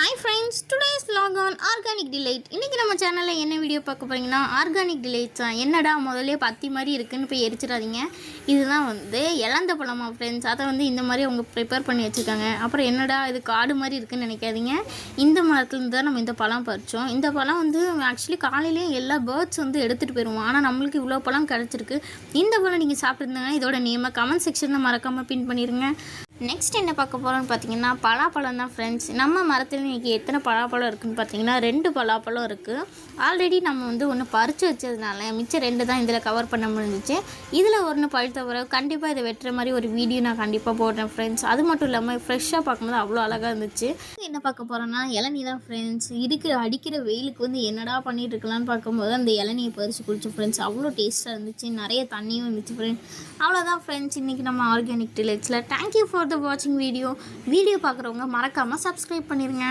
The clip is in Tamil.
Hi friends, today's vlog on Organic Delight. இன்னைக்கு நம்ம சேனல்ல என்ன வீடியோ பார்க்க போறீங்கன்னா ஆர்கானிக் டிலைட்ஸ் என்னடா முதல்ல பத்தி மாதிரி இருக்குன்னு போய் எரிச்சிராதீங்க. இதுதான் இலந்த பழமா ஃப்ரெண்ட்ஸ். அதை இந்த மாதிரி அவங்க ப்ரிப்பேர் பண்ணி வச்சுருக்காங்க. அப்புறம் என்னடா இது காடு மாதிரி இருக்குன்னு நினைக்காதீங்க. இந்த மரத்துலேருந்து தான் நம்ம இந்த பழம் பறித்தோம். இந்த பழம் ஆக்சுவலி காலையிலேயே எல்லா பேர்ட்ஸ் எடுத்துகிட்டு போயிடுவோம். ஆனால் நம்மளுக்கு இவ்வளோ பழம் கிடச்சிருக்கு. இந்த பழம் நீங்கள் சாப்பிட்ருந்தாங்கன்னா இதோட நேமை கமெண்ட் செக்ஷனில் மறக்காமல் பின் பண்ணிடுங்க. நெக்ஸ்ட் என்ன பார்க்க போகிறோன்னு பார்த்தீங்கன்னா பலாப்பழம் தான் ஃப்ரெண்ட்ஸ். நம்ம மரத்தில் இன்றைக்கி எத்தனை பலாப்பழம் இருக்குதுன்னு பார்த்தீங்கன்னா 2 பலாப்பழம் இருக்குது. ஆல்ரெடி நம்ம ஒன்று பறித்து வச்சதுனால மிச்சம் 2 தான் இதில் கவர் பண்ண முடிஞ்சிச்சு. இதில் ஒன்று பழுத்த பிறகு கண்டிப்பாக இதை வெட்டுற மாதிரி ஒரு வீடியோ நான் கண்டிப்பாக போடுறேன் ஃப்ரெண்ட்ஸ். அது மட்டும் இல்லாமல் ஃப்ரெஷ்ஷாக பார்க்கும்போது அவ்வளோ அழகாக இருந்துச்சு. என்ன பார்க்க போகிறோன்னா இளநீ தான் ஃப்ரெண்ட்ஸ். அடிக்கிற வெயிலுக்கு என்னடா பண்ணிகிட்டு இருக்கலான்னு பார்க்கும்போது அந்த இளநியை பறித்து குடிச்சு ஃப்ரெண்ட்ஸ். அவ்வளோ டேஸ்ட்டாக இருந்துச்சு. நிறைய தண்ணியும் இருந்துச்சு ஃப்ரெண்ட்ஸ். அவ்வளோதான் ஃப்ரெண்ட்ஸ் இன்றைக்கி நம்ம ஆர்கானிக் டிலைட்ஸில். தேங்க்யூ ஃபார் வாட்சிங் வீடியோ பார்க்குறவங்க மறக்காமல் சப்ஸ்கிரைப் பண்ணிடுங்க.